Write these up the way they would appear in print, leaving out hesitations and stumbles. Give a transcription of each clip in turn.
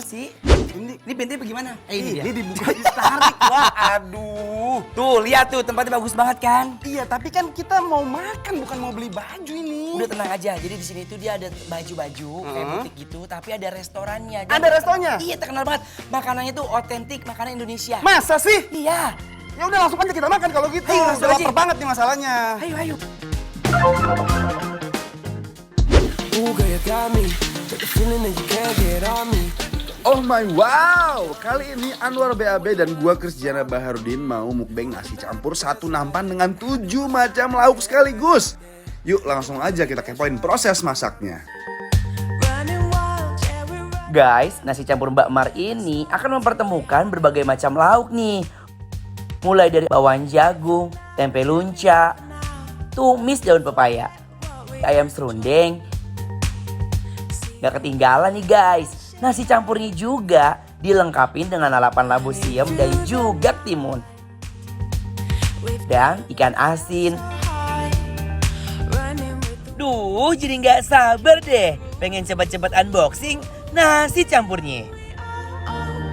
sih? Ini benteng bagaimana? Ini dibuka ditarik. Wah, aduh. Tuh, lihat tuh tempatnya bagus banget kan? Iya, tapi kan kita mau makan bukan mau beli baju ini. Udah tenang aja. Jadi di sini tuh dia ada baju-baju kayak butik gitu, tapi ada restorannya. Ada restorannya? Iya, terkenal banget. Makanannya tuh otentik, makanan Indonesia. Masa sih? Iya. Ya udah langsung aja kita makan kalau gitu. Ayo, langsung Udah aja. lapar banget nih masalahnya. Ayo, ayo. Ooh, girl, you got me. Got the feeling that you can't get on me. Oh my wow, kali ini Anwar BAB dan gua Krisdiana Baharudin mau mukbang nasi campur satu nampan dengan 7 macam lauk sekaligus. Yuk langsung aja kita kepoin proses masaknya. Running wild, yeah, we're running. Guys, nasi campur Mbak Mar ini akan mempertemukan berbagai macam lauk nih. Mulai dari bawang jagung, tempe lunca, tumis daun pepaya, ayam serundeng. Gak ketinggalan nih guys, nasi campurnya juga dilengkapi dengan lalapan labu siam dan juga timun. Dan ikan asin. Running with the Duh, jadi nggak sabar deh pengen cepat-cepat unboxing nasi campurnya.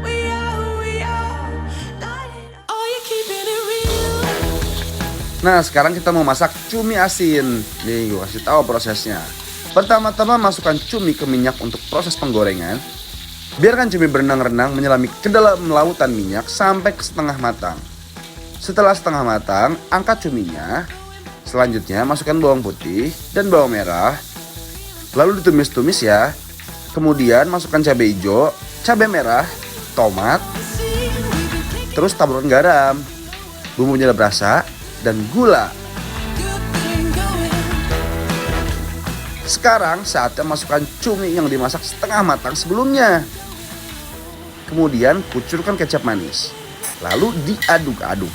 we are. Oh, you keeping it real. Nah sekarang kita mau masak cumi asin. Nih gue kasih tahu prosesnya. Pertama-tama masukkan cumi ke minyak untuk proses penggorengan. Biarkan cumi berenang-renang menyelami ke dalam lautan minyak sampai ke setengah matang. Setelah setengah matang, angkat cuminya. Selanjutnya masukkan bawang putih dan bawang merah. Lalu ditumis-tumis ya. Kemudian masukkan cabai hijau, cabai merah, tomat, terus taburkan garam, bumbu penyedap rasa, dan gula. Good thing going. Sekarang saatnya masukkan cumi yang dimasak setengah matang sebelumnya. Kemudian kucurkan kecap manis. Lalu diaduk-aduk.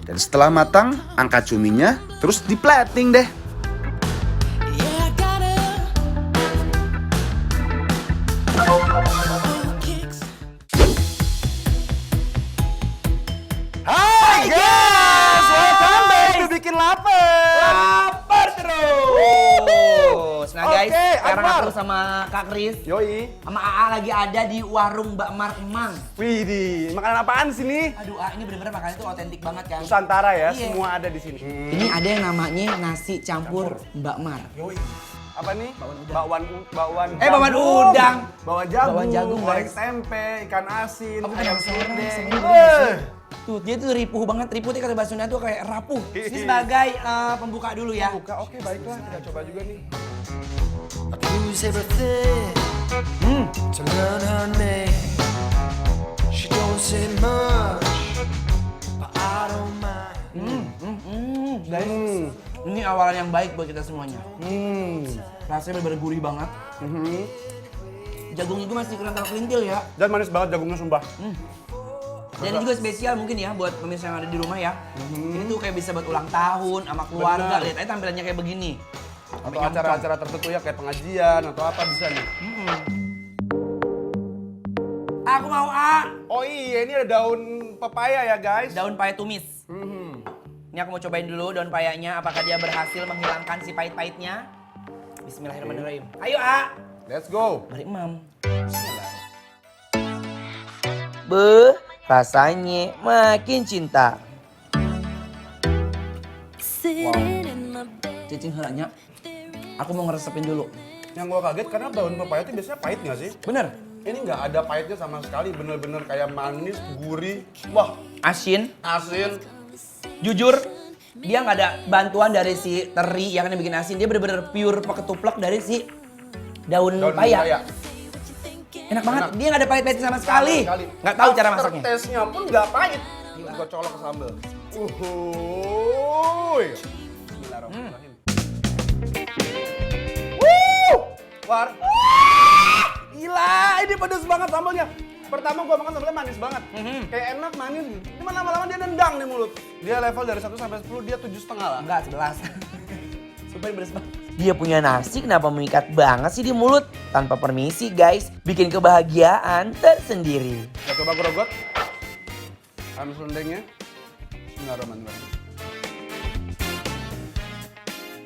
Dan setelah matang, angkat cuminya, terus di-plating deh. Yeah, I got it. Oh, kicks. Hai guys, welcome back to Bikin Lapar. Lapar terus. Nah guys, Oke, sekarang Anwar. aku sama Kak Kris Yoi. sama AA lagi ada di warung Mbak Mar Emang. Widih, makanan apaan sih nih? Aduh, AA ini bener-bener makanannya tuh otentik banget kan. Nusantara ya, Iya. semua ada di sini. Ini ada yang namanya nasi campur Mbak Mar. Yoi. Apa nih? Bakwan Bakwan bakwan jagung. udang. Bakwan jagung, Bakwan jagung, goreng guys. tempe, ikan asin, Aku ayam penasaran serundeng. sama ini bener nggak sih? Tuh, dia tuh ripuh banget. Ripuh tuh kata Mbak Sunda tuh kayak rapuh. Ini sebagai pembuka dulu ya. Buka, oke baiklah, kita coba juga nih. Lose everything to learn her name. She don't say much, but I don't mind. Guys, ini awalan yang baik buat kita semuanya. Hmm. Rasanya bener-bener gurih banget. Jagungnya juga masih kental kelintil ya. Dan manis banget jagungnya sumpah. Dan ini juga spesial mungkin ya buat pemirsa yang ada di rumah ya. Ini tuh kayak bisa buat ulang tahun sama keluarga. Bener. Lihat aja tampilannya kayak begini. Atau acara-acara tertentu ya kayak pengajian atau apa bisa nih. Aku mau Oh iya, ini ada daun pepaya ya guys. daun paya tumis. Mhm. Ini aku mau cobain dulu daun payanya, apakah dia berhasil menghilangkan si pahit-pahitnya. Bismillahirrahmanirrahim. Ayo Let's go. Mari Imam. Beuh, rasanya makin cinta. Sitting in my bed. Cicing helanya. Aku mau ngeresepin dulu. Yang gua kaget karena daun pepaya itu biasanya pahit nggak sih? Bener? Ini nggak ada pahitnya sama sekali, bener-bener kayak manis, gurih, wah Asin. asin. Jujur, dia nggak ada bantuan dari si teri yang bikin asin. Dia bener-bener pure ketuplek dari si daun paya. pepaya. Enak banget. Enak. Dia nggak ada pahit-pahit sama sekali. Nggak tahu cara masaknya. Taste-nya pun nggak pahit. Gua colok ke sambal. Uhuy. Bismillahirrahmanirrahim. War. Gila, ini pedes banget sambalnya. Pertama gua makan sambalnya manis banget. Kayak enak manis. Cuman lama-lama dia nendang di mulut. Dia level dari 1 sampai 10 dia 7,5 lah. Enggak, 11. Sumpah ini pedes banget. Dia punya nasi kenapa mengikat banget sih di mulut? Tanpa permisi guys, bikin kebahagiaan tersendiri. Kita coba gerogot. Ayam serundengnya. Bismillahirrahmanirrahim.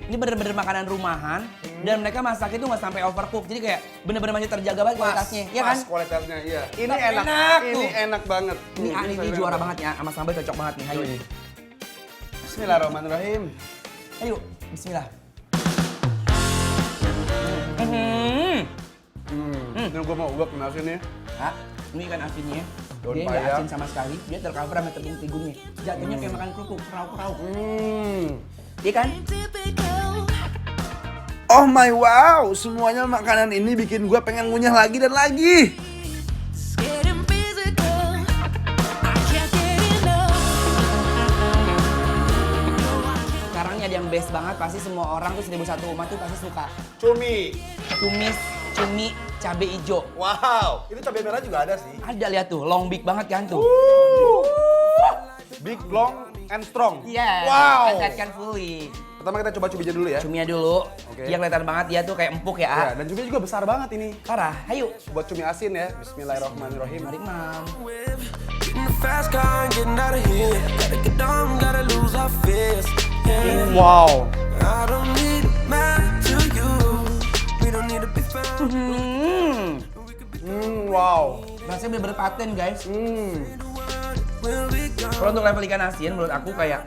Ini bener-bener makanan rumahan Dan mereka masak itu nggak sampai overcook. Jadi kayak bener-bener masih terjaga banget kualitasnya. Iya kan? Pas kualitasnya, iya. Ini Tapi enak, enak ini tuh. enak banget. Ini juara banget ya. Sama sambal cocok banget nih. Ayo. Bismillahirrahmanirrahim. Ayo. Bismillah. Ini gue mau uap nasi nih. Hah? Ini ikan asinnya. Daun Dia nggak paya. asin sama sekali. Dia tercover sama tepung terigunya. Jatuhnya kayak makan kerupuk, kerau-kerau. Iya kan? Oh my wow, semuanya makanan ini bikin gue pengen ngunyah lagi dan lagi. Getting physical. I can't get enough. Sekarang ini ada yang best banget. Pasti semua orang tuh 1001 umat tuh pasti suka. Cumi. Tumis, cumi, cabai hijau. Wow. Ini cabai merah juga ada sih. Ada lihat tuh, long big banget kan tuh. Big, long, and strong. Iya. Wow. Kan fully. Pertama kita coba cuminya dulu ya. Cuminya dulu. Oke. Dia kelihatan banget dia tuh kayak empuk ya. Ya, dan cuminya juga besar banget ini. Parah. Ayo. Buat cumi asin ya. Bismillahirrahmanirrahim. Mari, Mam. Getting a fast car and getting out of here. Gotta get down, gotta lose our fears. Yeah. Wow. I don't need a man to you. We don't need to be found. Wow. Rasanya bener-bener paten, guys. We'll be gone. Kalau untuk level ikan asin menurut aku kayak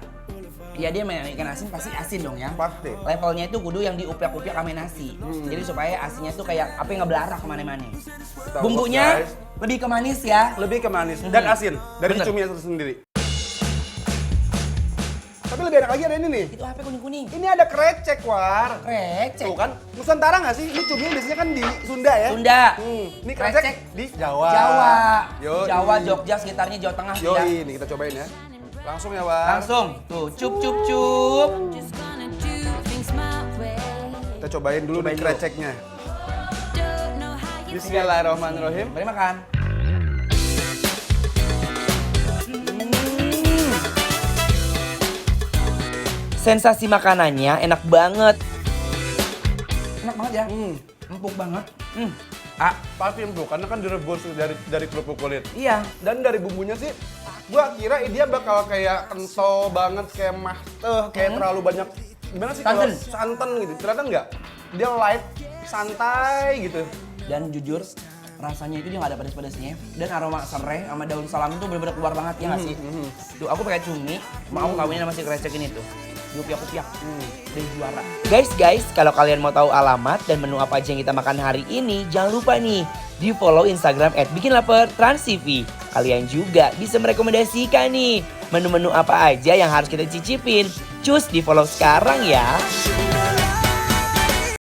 ya dia main ikan asin pasti asin dong ya. Pasti. Levelnya itu kudu yang diupiak-upiak sama nasi. Jadi supaya asinnya tuh kayak apa yang ngebelarak kemana-mana. Kita Bumbunya ubah, guys. lebih ke manis ya. Lebih ke manis dan asin dari Bener. cumi itu sendiri. Tapi lebih enak lagi ada ini nih. Itu apa kuning-kuning? Ini ada krecek, War. Krecek. Tuh kan, Nusantara nggak sih? Ini cumi biasanya kan di Sunda ya? Sunda. Ini krecek, Krecek. di Jawa. Jawa. Yoi. Jogja, Jogja sekitarnya Jawa Tengah ya. Yoi, ini kita cobain ya. Langsung ya, War. Langsung. Tuh, cup cup cup. Just gonna do things my way. Kita cobain dulu Cobain nih dulu. kreceknya. Don't know how you Bismillahirrahmanirrahim. Mari makan. Sensasi makanannya enak banget. Enak banget ya. Empuk banget. Ah, Pasti empuk karena kan direbus dari kerupuk kulit. iya. Dan dari bumbunya sih, gua kira dia bakal kayak kental banget, kayak kayak terlalu banyak. Gimana sih kalau Santan. santan gitu? Ternyata enggak. Dia light, santai gitu. Dan jujur, rasanya itu dia nggak ada pedas-pedasnya. Dan aroma serai sama daun salam itu bener-bener keluar banget ya nggak sih? Tuh aku pakai cumi, mau aku kawinin sama si krecek ini tuh. Diupiak-upiak. Dan juara. Guys, kalau kalian mau tahu alamat dan menu apa aja yang kita makan hari ini, jangan lupa nih di follow Instagram @bikinlaper_trans_tv. Kalian juga bisa merekomendasikan nih menu-menu apa aja yang harus kita cicipin. Cus di follow sekarang ya.